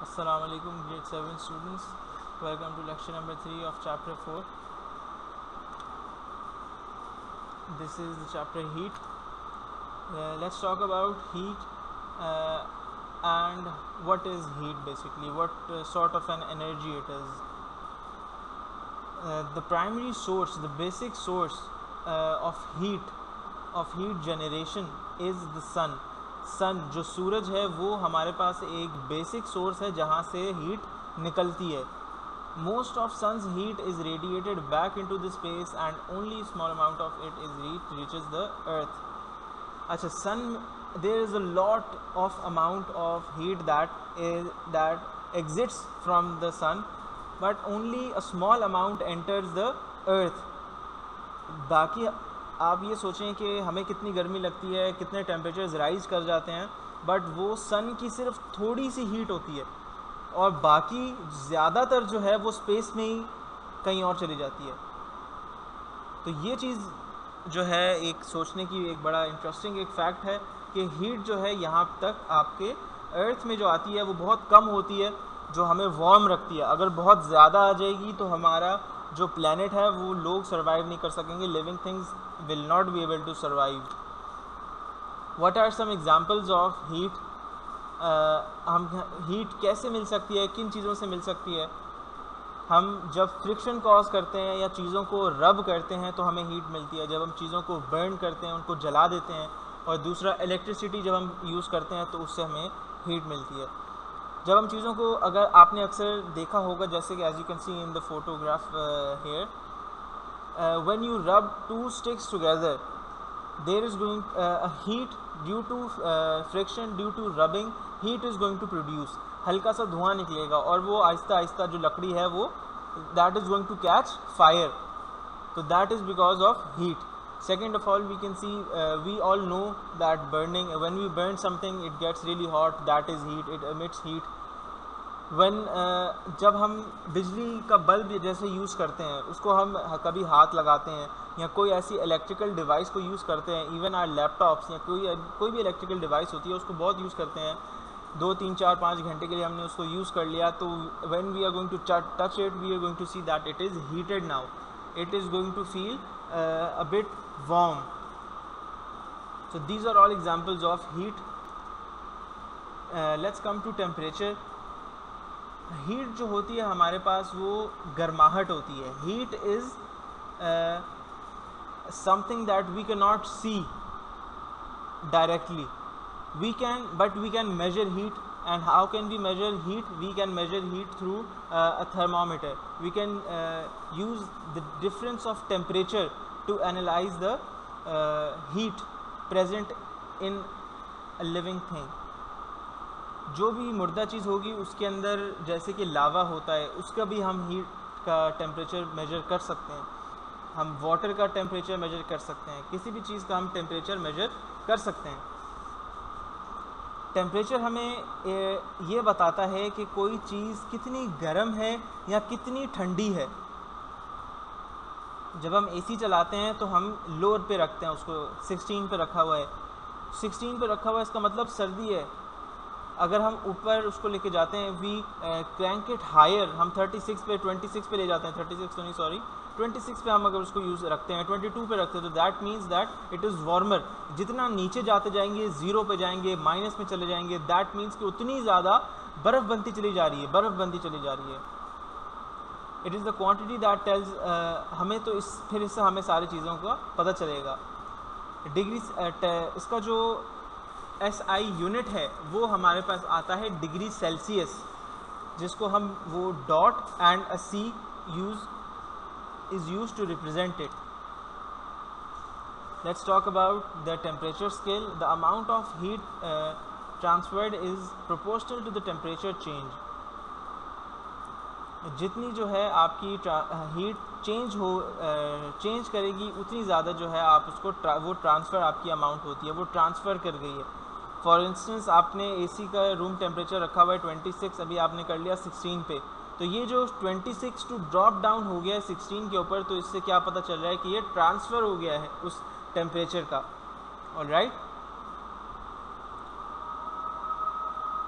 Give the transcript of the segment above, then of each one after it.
Assalamu alaikum grade 7 students, welcome to lecture number 3 of chapter 4. This is the chapter heat. Let's talk about heat and what is heat basically, what sort of an energy it is. The primary source, the basic source of heat generation is the sun. सन जो सूरज है वो हमारे पास एक basic source है जहाँ से heat निकलती है. Most of sun's heat is radiated back into the space and only small amount of it is reaches the earth. अच्छा, sun there is a lot of amount of heat that exits from the sun but only a small amount enters the earth. बाकी आप ये सोचें कि हमें कितनी गर्मी लगती है, कितने टेम्परेचर्स राइज़ कर जाते हैं, बट वो सन की सिर्फ थोड़ी सी हीट होती है और बाकी ज़्यादातर जो है वो स्पेस में ही कहीं और चली जाती है. तो ये चीज़ जो है एक सोचने की एक बड़ा इंटरेस्टिंग एक फैक्ट है कि हीट जो है यहाँ तक आपके अर्थ में जो आती है वो बहुत कम होती है, जो हमें वार्म रखती है. अगर बहुत ज़्यादा आ जाएगी तो हमारा जो प्लैनेट है वो लोग सर्वाइव नहीं कर सकेंगे. Living things will not be able to survive. What are some examples of heat? हम हीट कैसे मिल सकती है, किन चीज़ों से मिल सकती है? हम जब फ्रिक्शन कॉज करते हैं या चीज़ों को रब करते हैं तो हमें हीट मिलती है. जब हम चीज़ों को बर्न करते हैं, उनको जला देते हैं. और दूसरा, इलेक्ट्रिसिटी जब हम यूज़ करते हैं तो उससे हमें हीट मिलती है. जब हम चीज़ों को, अगर आपने अक्सर देखा होगा जैसे कि as you can see in the photograph here, when you rub two sticks together there is going heat due to friction, due to rubbing heat is going to produce. हल्का सा धुआं निकलेगा और वो आहिस्ता आहिस्ता जो लकड़ी है वो that is going to catch fire. तो that is because of heat. Second of all, we can see, we all know that burning, when we burn something it gets really hot, that is heat, it emits heat. When जब हम बिजली का bulb जैसे use करते हैं, उसको हम कभी हाथ लगाते हैं या कोई ऐसी इलेक्ट्रिकल डिवाइस को यूज़ करते हैं, इवन आर लैपटॉप्स या कोई भी इलेक्ट्रिकल डिवाइस होती है उसको बहुत यूज़ करते हैं, 2, 3, 4, 5 घंटे के लिए हमने उसको यूज़ कर लिया, तो when we are going to touch it, we are going to see that it is heated now. It is going to feel a bit warm. So these are all examples of heat. Let's come to temperature. Heat जो होती है हमारे पास वो गर्माहट होती है. Heat is something that we cannot see directly. We can measure heat. And how can we measure heat? We can measure heat through a thermometer. We can use the difference of temperature to analyze the heat present in a living thing. जो भी मुर्दा चीज़ होगी उसके अंदर, जैसे कि लावा होता है, उसका भी हम हीट का टेम्परेचर मेजर कर सकते हैं. हम वाटर का टेम्परेचर मेजर कर सकते हैं. किसी भी चीज़ का हम टेम्परेचर मेजर कर सकते हैं. टेम्परेचर हमें ये बताता है कि कोई चीज़ कितनी गर्म है या कितनी ठंडी है. जब हम एसी चलाते हैं तो हम लोअर पे रखते हैं उसको, 16 पे रखा हुआ है. 16 पे रखा हुआ है इसका मतलब सर्दी है. अगर हम ऊपर उसको लेके जाते हैं, वी क्रैंक इट हायर, हम 36 पे 26 पे ले जाते हैं, 36 तो नहीं सॉरी 26 पे हम अगर उसको यूज़ रखते हैं, 22 पे रखते हैं, तो that means that it is warmer. जितना नीचे जाते जाएंगे, ज़ीरो पे जाएंगे, माइनस में चले जाएंगे, दैट मीन्स कि उतनी ज़्यादा बर्फ़ बनती चली जा रही है, बर्फ़ बनती चली जा रही है. It is the quantity that tells हमें, तो फिर इससे हमें सारी चीज़ों का पता चलेगा. डिग्री, इसका जो SI यूनिट है वो हमारे पास आता है डिग्री सेल्सियस, जिसको हम वो dot and a C is used to represent it. Let's talk about the temperature scale. The amount of heat transferred is proportional to the temperature change. जितनी जो है आपकी हीट चेंज करेगी उतनी ज़्यादा जो है आप उसको वो ट्रांसफ़र आपकी अमाउंट होती है, वो ट्रांसफ़र कर गई है. फॉर इंस्टेंस आपने AC का रूम टेम्परेचर रखा हुआ है 26, अभी आपने कर लिया 16 पे, तो ये जो 26 टू ड्रॉप डाउन हो गया है 16 के ऊपर, तो इससे क्या पता चल रहा है कि ये ट्रांसफ़र हो गया है उस टेम्परेचर का. ऑलराइट.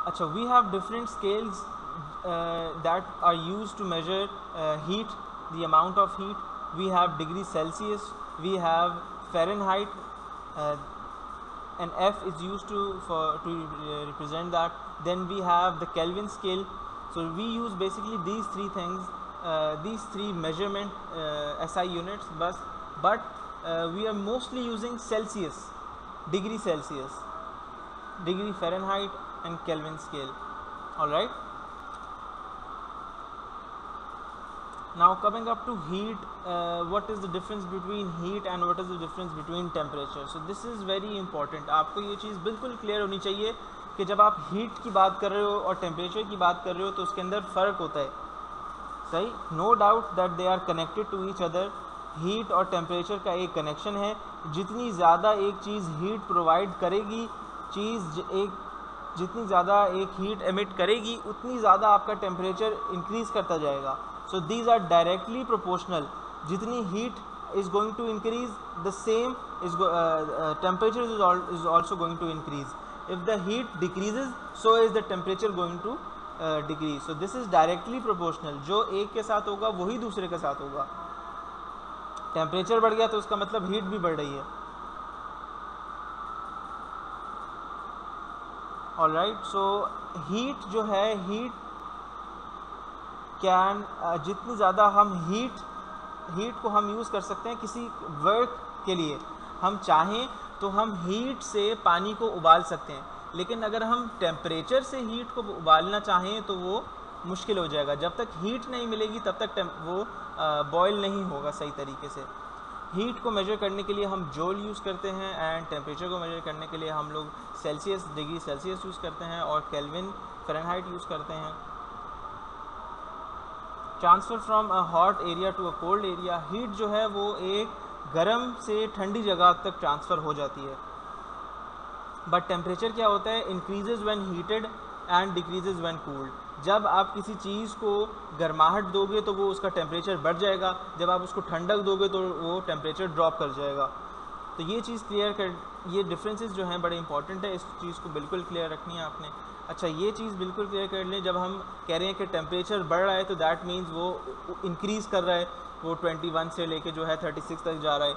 अच्छा, we have different scales that are used to measure heat, the amount of heat. We have degree Celsius, we have Fahrenheit, and F is used to represent that. Then we have the Kelvin scale. So we use basically these three things, these three measurement SI units, but we are mostly using Celsius, degree Celsius, degree Fahrenheit and Kelvin scale. All right. Now coming up to heat, what is the difference between heat and what is the difference between temperature? So this is very important. आपको ये चीज़ बिल्कुल clear होनी चाहिए कि जब आप heat की बात कर रहे हो और टेम्परेचर की बात कर रहे हो तो उसके अंदर फ़र्क होता है, सही. No doubt that they are connected to each other. Heat और टेम्परेचर का एक कनेक्शन है. जितनी ज़्यादा एक चीज़ हीट प्रोवाइड करेगी, जितनी ज़्यादा एक हीट एमिट करेगी उतनी ज़्यादा आपका टेम्परेचर इंक्रीज़ करता जाएगा. So these are directly proportional. जितनी heat is going to increase, the same is temperature is also going to increase. If the heat decreases, so is the temperature going to decrease. So this is directly proportional. जो एक के साथ होगा वही दूसरे के साथ होगा. टेम्परेचर बढ़ गया तो उसका मतलब हीट भी बढ़ रही है. All right. So heat जो है, heat कैन जितनी ज़्यादा हम हीट को हम यूज़ कर सकते हैं किसी वर्क के लिए. हम चाहें तो हम हीट से पानी को उबाल सकते हैं, लेकिन अगर हम टेम्परेचर से हीट को उबालना चाहें तो वो मुश्किल हो जाएगा. जब तक हीट नहीं मिलेगी तब तक वो बॉयल नहीं होगा सही तरीके से. हीट को मेजर करने के लिए हम जूल यूज़ करते हैं एंड टेम्परेचर को मेजर करने के लिए हम लोग सेल्सियस, डिग्री सेल्सियस यूज़ करते हैं और केल्विन, फ़ारेनहाइट यूज़ करते हैं. Transfer from a hot area to a cold area. Heat जो है वो एक गर्म से ठंडी जगह तक ट्रांसफ़र हो जाती है. बट टेम्परेचर क्या होता है, increases when heated and decreases when cooled. जब आप किसी चीज़ को गर्माहट दोगे तो वो उसका टेम्परेचर बढ़ जाएगा, जब आप उसको ठंडक दोगे तो वो टेम्परेचर ड्रॉप कर जाएगा. तो ये चीज़ क्लियर कर, ये डिफरेंसेस जो हैं बड़े इंपॉर्टेंट है. इस चीज़ को बिल्कुल क्लियर रखनी है आपने. अच्छा, ये चीज़ बिल्कुल क्लियर कर लें, जब हम कह रहे हैं कि टेम्परेचर बढ़ रहा है तो दैट मीन्स वो इंक्रीज़ कर रहा है, वो 21 से लेके जो है 36 तक जा रहा है.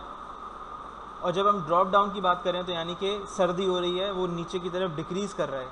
और जब हम ड्रॉप डाउन की बात करें तो यानी कि सर्दी हो रही है, वो नीचे की तरफ डिक्रीज़ कर रहा है.